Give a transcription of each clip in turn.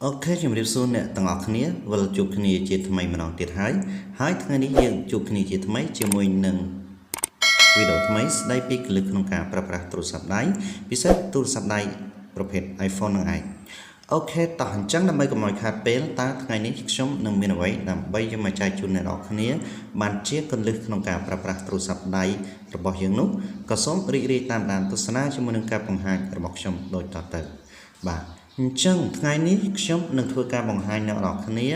Ok ជំរាបសួរអ្នកទាំងអស់គ្នាវិលជួបគ្នាជាថ្មីម្ដងទៀតហើយថ្ងៃនេះយើងជួបគ្នាជាថ្មីជាមួយនឹងវីដេអូថ្មីស្ដីពីគន្លឹះក្នុងការប្រើប្រាស់ទូរស័ព្ទដៃពិសេសទូរស័ព្ទដៃប្រភេទ iPhone នឹងឯងអូខេតោះអញ្ចឹងដើម្បីកុំឲ្យខាតពេលតើថ្ងៃនេះខ្ញុំនឹងមានអ្វីដើម្បីយកមកចែកជូនអ្នកនរគ្នាបានជាគន្លឹះក្នុងការប្រើប្រាស់ទូរស័ព្ទដៃរបស់យើងនោះក៏សូមរីករាយតាមដានទស្សនាជាមួយនឹងការបង្ហាញរបស់ខ្ញុំដូចតទៅបាទអញ្ចឹងថ្ងៃនេះខ្ញុំនឹងធ្វើការបង្ហាញអ្នកនរគ្នា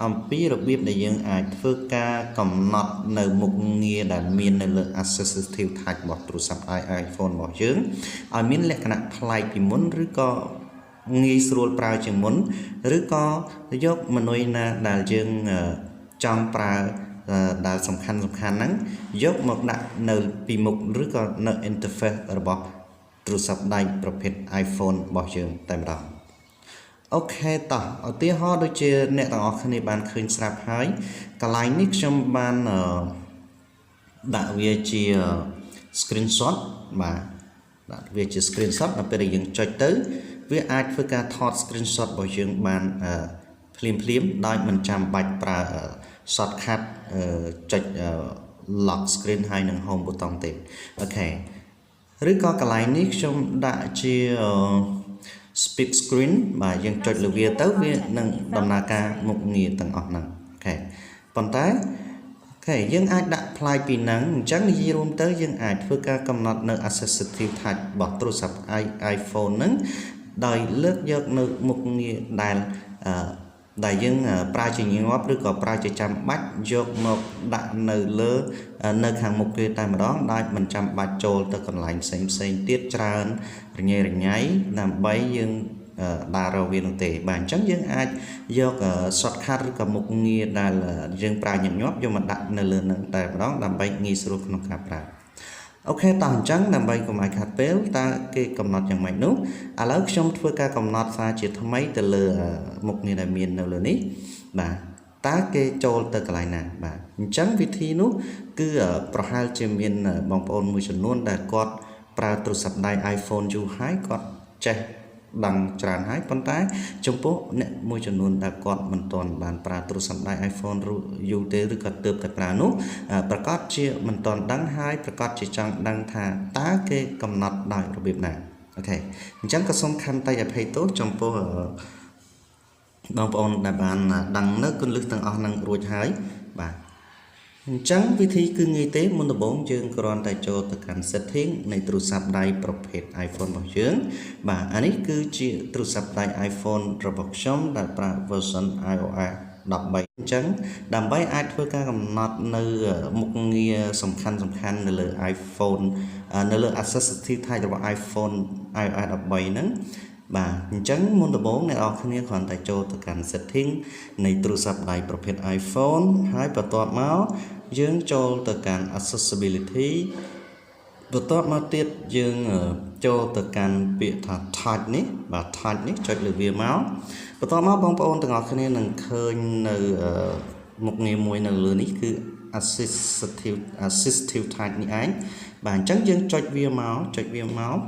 អំពីរបៀបដែលយើងអាចធ្វើការកំណត់នៅមុខងារដែលមាននៅលើ AssistiveTouch's របស់ទូរស័ព្ទ iPhone របស់យើងឲ្យមានលក្ខណៈប្លែកពីមុនឬក៏ងាយស្រួលប្រើជាងមុនឬក៏យកមនុយណាដែលយើងចង់ប្រើដែលសំខាន់ហ្នឹងយកមកដាក់នៅពីមុខឬក៏នៅ interface របស់ទូរស័ព្ទដៃប្រភេទ iPhone របស់យើងតែម្ដងអូខេតោះឧទាហរណ៍ដូចជាអ្នកទាំងអស់គ្នាបានឃើញស្រាប់ហើយកន្លែងនេះខ្ញុំបានដាក់វាជា screenshot បាទដាក់វាជា screenshot ដល់ពេលដែលយើងចុចទៅវាអាចធ្វើការថត screenshot របស់យើងបានភ្លាមដោយមិនចាំបាច់ប្រើ shortcut ចុច lock screen ហើយនឹង home button ទេអូខេឬក៏កន្លែងនេះខ្ញុំដាក់ជា speak screen បាទយើងចុចលើវាទៅវានឹងដំណើរការមុខងារទាំងអស់ហ្នឹងអូខេប៉ុន្តែអូខេយើងអាចដាក់ផ្លាយពីហ្នឹងអញ្ចឹងនិយាយរួមទៅយើងអាចធ្វើការកំណត់នៅ AssistiveTouch របស់ទូរស័ព្ទ iPhone ហ្នឹងដោយលើកយកនៅមុខងារដែលយើងប្រើជាញឹកញាប់ឬក៏ប្រើជាចាំបាច់យកមកដាក់នៅលើនៅខាងមុខគេតែម្ដងដោយមិនចាំបាច់ចូលទៅកន្លែងផ្សេងទៀតច្រើនរញ៉េរញ៉ៃដើម្បីយើងដើររកវានោះទេបាទអញ្ចឹងយើងអាចយក shortcut ឬក៏មុខងារដែលយើងប្រើញឹកញាប់យកមកដាក់នៅលើនឹងតែម្ដងដើម្បីងាយស្រួលក្នុងការប្រើអូខេតោះអញ្ចឹងដើម្បីកុំឲ្យខាតពេលតើគេកំណត់យ៉ាងម៉េចនោះឥឡូវខ្ញុំធ្វើការកំណត់សារជាថ្មីទៅលើមុខងារដែលមាននៅលើនេះបាទតើគេចូលទៅកន្លែងណាបាទអញ្ចឹងវិធីនោះគឺប្រហែលជាមានបងប្អូនមួយចំនួនដែលគាត់ប្រើទូរស័ព្ទដៃ iPhone យូរហើយគាត់ចេះដឹងច្រើនហើយប៉ុន្តែចំពោះអ្នកមួយចំនួនដែលគាត់មិនទាន់បានប្រើទូរស័ព្ទដៃ iPhone យូរទេឬក៏ទើបតែប្រើនោះប្រកាសជាមិនទាន់ដឹងហើយប្រកាសជាចង់ដឹងថាតើគេកំណត់ដោយរបៀបណាអូខេអញ្ចឹងក៏សូមខន្តីអភ័យទោសចំពោះបងប្អូនដែលបានដឹងនៅគន្លឹះទាំងអស់ហ្នឹងរួចហើយបាទអញ្ចឹងវិធីគឺងាយទេមុនដំបូងយើងគ្រាន់តែចូលទៅកាន់ setting នៃទូរស័ព្ទដៃប្រភេទ iPhone របស់យើងបាទអានេះគឺជាទូរស័ព្ទដៃ iPhone របស់ខ្ញុំដែលប្រើ version iOS 13អញ្ចឹងដើម្បីអាចធ្វើការកំណត់នៅមុខងារសំខាន់នៅលើ iPhone នៅលើ AssistiveTouch របស់ iPhone iOS 13ហ្នឹងបាទអញ្ចឹងមុនដំបូងអ្នកនរគ្នាគ្រាន់តែចូលទៅកាន់ setting នៃទូរស័ព្ទដៃប្រភេទ iPhone ហើយបន្ទាប់មកយើងចូលទៅកាន់ accessibility បន្ទាប់មកទៀតយើងចូលទៅកាន់ពាក្យថា touch នេះបាទ touch នេះចុចលើវាមកបន្ទាប់មកបងប្អូនទាំងអស់គ្នានឹងឃើញនៅមុខងារមួយនៅលើនេះគឺ AssistiveTouch នេះឯងបាទអញ្ចឹងយើងចុចវាមក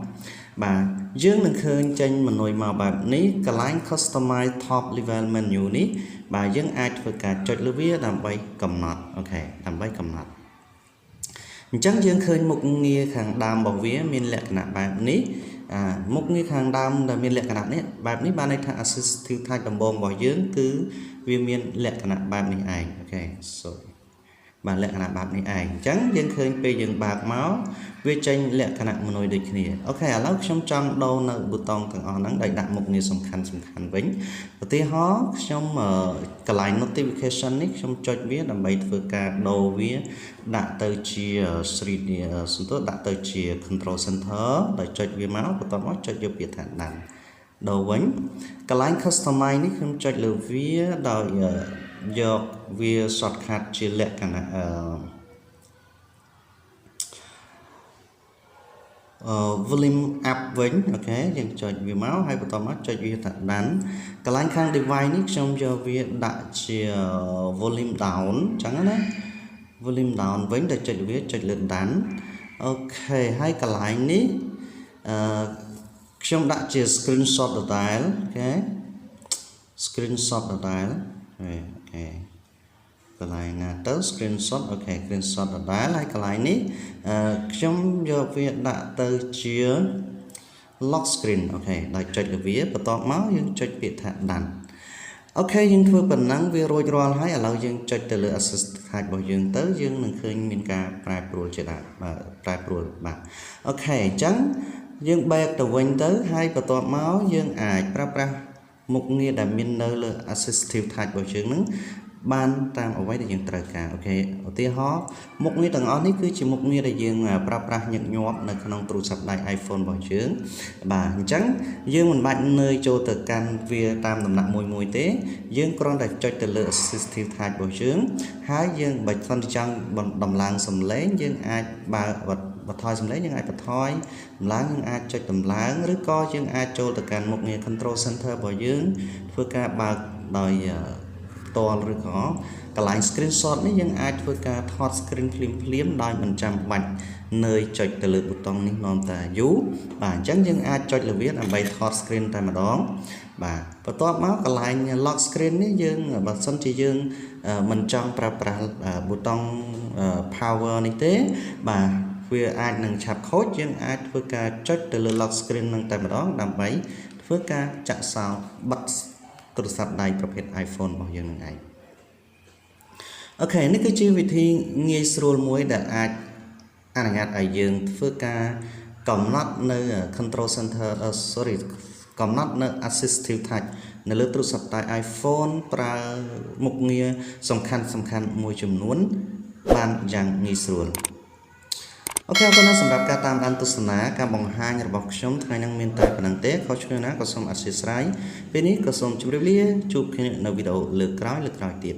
បាទយើងនឹងឃើញចេញម៉នុយមកបែបនេះកន្លែង customize top level menu នេះបាទយើងអាចធ្វើការចុចលើវាដើម្បីកំណត់អូខេដើម្បីកំណត់អញ្ចឹងយើងឃើញមុខងារខាងដើមរបស់វាមានលក្ខណៈបែបនេះមុខងារខាងដើមដែលមានលក្ខណៈនេះបែបនេះបានន័យថា AssistiveTouch ដំបូងរបស់យើងគឺវាមានលក្ខណៈបែបនេះឯងអូខេបាទលក្ខណៈបែបនេះឯងអញ្ចឹងយើងឃើញពេលយើងបើកមកវាចេញលក្ខណៈម៉នុយដូចគ្នាអូខេឥឡូវខ្ញុំចង់ដូរនៅប៊ូតុងទាំងអស់ហ្នឹងដែលដាក់មុខងារសំខាន់វិញឧទាហរណ៍ខ្ញុំកន្លែង notification នេះខ្ញុំចុចវាដើម្បីធ្វើការដូរវាដាក់ទៅជាដាក់ទៅជា control center ដោយចុចវាមកបន្ទាប់មកចុចយកពាក្យថាដាំដូរវិញកន្លែង customize នេះខ្ញុំចុចលើវាដោយយកវា shortcut ជាលក្ខណៈvolume up វិញអូខេយើងចុចវាមកហើយបន្តមកចុចវាថាដាន់កន្លែងខាង device នេះខ្ញុំយកវាដាក់ជា volume down អញ្ចឹងណា volume down វិញតែចុចវាចុចលើដាន់អូខេហើយកន្លែងនេះខ្ញុំដាក់ជា screenshot ដដែលអូខេ screenshot ដដែលអូខេកន្លែងណាទៅ screenshot អូខេ screenshot ដដែលហើយកន្លែងនេះខ្ញុំយកវាដាក់ទៅជា lock screen អូខេដោយចុចលើវាបន្ទាប់មកយើងចុចពាក្យថាដាន់អូខេយើងធ្វើប៉ុណ្ណឹងវារួចរាល់ហើយឥឡូវយើងចុចទៅលើ AssistiveTouch របស់យើងទៅយើងនឹងឃើញមានការប្រែប្រួលជាដាក់ប្រែប្រួលបាទអូខេអញ្ចឹងយើង back ទៅវិញទៅហើយបន្ទាប់មកយើងអាចប្រើប្រាស់មុខងារដែលមាននៅលើ AssistiveTouch របស់យើងនឹងបានតាមអ្វីដែលយើងត្រូវការអូខេឧទាហរណ៍មុខងារទាំងអស់នេះគឺជាមុខងារដែលយើងប្រើប្រាស់ញឹកញាប់នៅក្នុងទូរស័ព្ទដៃ iPhone របស់យើងបាទអញ្ចឹងយើងមិនបាច់នឿយចូលទៅកាន់វាតាមដំណាក់មួយទេយើងគ្រាន់តែចុចទៅលើ AssistiveTouch របស់យើងហើយយើងបើសិនចង់ដំឡើងសំឡេងយើងអាចបើបន្ថយសំឡេងយើងអាចបន្ថយដំឡើងយើងអាចចុចដំឡើងឬក៏យើងអាចចូលទៅកាន់មុខងារ Control Center របស់យើងធ្វើការបើកដោយតលឬក៏កន្លែង screenshot នេះយើងអាចធ្វើការថត screen ភ្លាមដោយមិនចាំបាច់នឿយចុចទៅលើប៊ូតុងនេះនាំតែយូរបាទអញ្ចឹងយើងអាចចុចលើវាដើម្បីថត screen តែម្ដងបាទបន្ទាប់មកកន្លែង lock screen នេះយើងបើសិនជាយើងមិនចង់ប្រើប្រាស់ប៊ូតុង power នេះទេបាទវាអាចនឹងឆាប់ខូចយើងអាចធ្វើការចុចទៅលើ lock screen នឹងតែម្ដងដើម្បីធ្វើការចាក់សោបិទទូរស័ព្ទដៃប្រភេទ iPhone របស់យើងនឹងឯងអូខេនេះគឺជាវិធីងាយស្រួលមួយដែលអាចអនុញ្ញាតឲ្យយើងធ្វើការកំណត់នៅ Control Center កំណត់នៅ AssistiveTouch នៅលើទូរស័ព្ទដៃ iPhone ប្រើមុខងារសំខាន់មួយចំនួនបានយ៉ាងងាយស្រួលអូខេអរគុណសម្រាប់ការតាមដានទស្សនាការបង្ហាញរបស់ខ្ញុំថ្ងៃនេះមានតែប៉ុណ្្នឹងទេខុសឆ្គងណាក៏សូមអធិស្ឋានពេលនេះក៏សូមជម្រាបលាជួបគ្នានៅវីដេអូលើកក្រោយទៀត